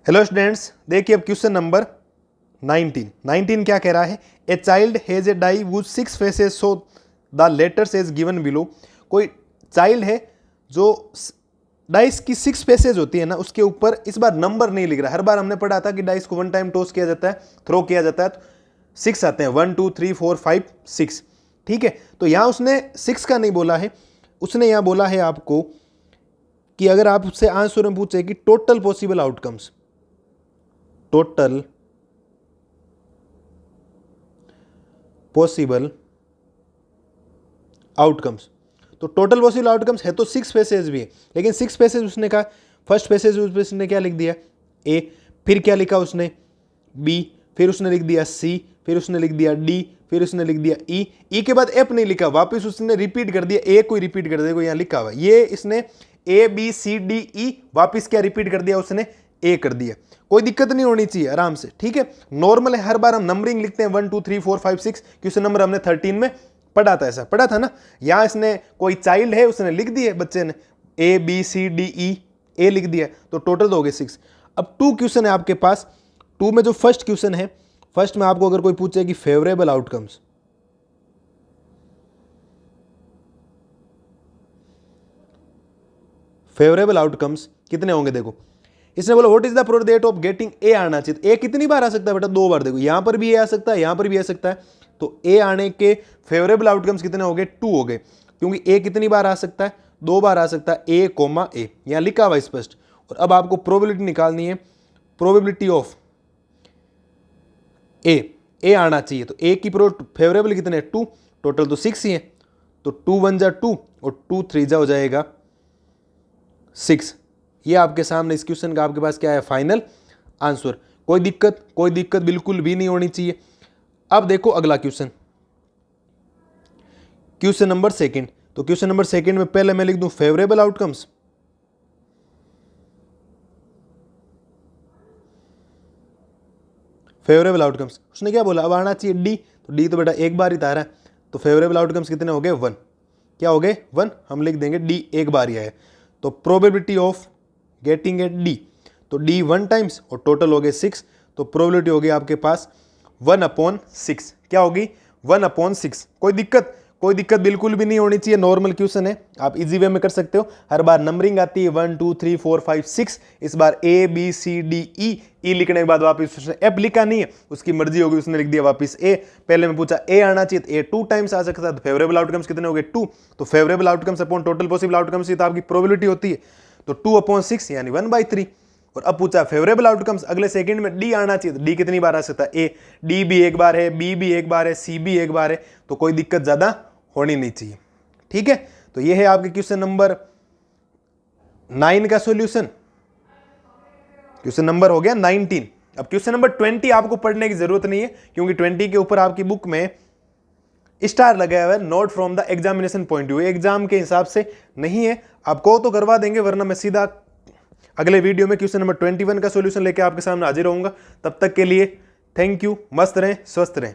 Hello students, देखिए अब question number 19 क्या कह रहा है। A child has a die whose 6 faces so the letters as given below. कोई चाइल्ड है जो डाइस की 6 फेसेज होती है ना, उसके ऊपर इस बार नंबर नहीं लिख रहा। हर बार हमने पढ़ा था कि डाइस को 1 टाइम टॉस किया जाता है, थ्रो किया जाता है, तो 6 आते हैं, 1 2 3 4 5 6। ठीक है, तो यहां उसने 6 का नहीं बोला है, उसने यहां बोला है आपको कि अगर आप उससे आंसर में पूछे कि total possible outcomes, total possible outcomes, तो टोटल पॉसिबल आउटकम्स है तो 6 फेसेज भी है, लेकिन 6 फेसेज उसने कहा, फर्स्ट फेसेज उसने क्या लिख दिया ए, फिर क्या लिखा उसने बी, फिर उसने लिख दिया सी, फिर उसने लिख दिया डी, फिर उसने लिख दिया ई के बाद एफ नहीं लिखा, वापस उसने रिपीट कर दिया, ए को रिपीट कर दिया, यहां लिखा हुआ ये इसने A B C D E, वापिस क्या रिपीट कर दिया उसने ए कर दिया। कोई दिक्कत नहीं होनी चाहिए, आराम से, ठीक है, नॉर्मल है। हर बार हम नंबरिंग लिखते हैं 1 2 3 4 5 6, क्वेश्चन नंबर हमने 13 में पढ़ा था, ऐसा पढ़ा था ना। यहां इसने कोई चाइल्ड है उसने लिख दिए, बच्चे ने A B C D E, ए लिख दिया, तो टोटल तो हो गए 6। अब 2 क्वेश्चन है आपके पास। 2 में जो फर्स्ट क्वेश्चन है, फर्स्ट में आपको अगर कोई पूछे कि फेवरेबल आउटकम्स, फेवरेबल आउटकम्स कितने होंगे, देखो इसने बोला what is the probability of getting a आना चाहिए। ए कितनी बार आ सकता है बेटा, 2 बार। देखो यहां पर भी ए आ सकता है, यहां पर भी आ सकता है, तो ए आने के फेवरेबल आउटकम्स कितने हो गए, 2 हो गए, क्योंकि ए कितनी बार आ सकता है, 2 बार आ सकता है, ए कोमा ए, यहां लिखा हुआ स्पष्ट। और अब आपको प्रोबेबिलिटी निकालनी है, प्रोबेबिलिटी ऑफ ए आना चाहिए, तो ए की फेवरेबल कितने, 2, टोटल तो 6 ही है, तो 2 1 जा 2 और 2 3 जा हो जाएगा 6। ये आपके सामने इस क्वेश्चन का आपके पास क्या है, फाइनल आंसर। कोई दिक्कत बिल्कुल भी नहीं होनी चाहिए। अब देखो अगला क्वेश्चन, क्वेश्चन नंबर 2। तो क्वेश्चन नंबर 2 में पहले मैं लिख दूं फेवरेबल आउटकम्स, फेवरेबल आउटकम्स उसने क्या बोला, अब आना चाहिए डी, तो डी तो बेटा एक बार ही था रहा है, तो फेवरेबल आउटकम्स कितने हो गए, 1। क्या हो गए, 1, हम लिख देंगे डी एक बार ही आया, तो probability of getting A D, तो डी 1 टाइम्स और टोटल हो गए 6, तो प्रोबेबिलिटी होगी आपके पास 1/6। क्या होगी, 1/6। कोई दिक्कत बिल्कुल भी नहीं होनी चाहिए, नॉर्मल क्वेश्चन है, आप इजी वे में कर सकते हो। हर बार नंबरिंग आती है 1 2 3 4 5 6, इस बार A B C D E लिखने के बाद वापस उसने एफ लिखा नहीं है, उसकी मर्जी होगी, उसने लिख दिया वापस ए। पहले में पूछा ए आना चाहिए, तो ए 2 टाइम्स आ सकता है, तो फेवरेबल आउटकम्स कितने हो गए, 2, तो favourable outcomes upon total possible outcomes, तो आपकी प्रोबेबिलिटी होती है, तो 2/6 यानी 1/3। और अब पूछा फेवरेबल आउटकम्स, अगले सेकंड में डी आना चाहिए, तो डी कितनी बार आ सकता है, ए, डी भी एक बार है, बी भी एक बार है, सी भी एक बार है, तो कोई दिक्कत ज्यादा होनी नहीं चाहिए। ठीक है, तो ये है आपके क्वेश्चन नंबर 9 का सॉल्यूशन। क्वेश्चन नंबर हो गया 19। अब क्वेश्चन नंबर 20 आपको पढ़ने की जरूरत नहीं है, क्योंकि 20 के ऊपर आपकी बुक में स्टार लगाया हुआ है, note from the examination point view, exam के हिसाब से नहीं है, आपको तो करवा देंगे, वरना मैं सीधा अगले वीडियो में क्वेश्चन नंबर 21 का सॉल्यूशन लेके आपके सामने हाजिर होऊंगा। तब तक के लिए थैंक यू, मस्त रहें, स्वस्थ रहें।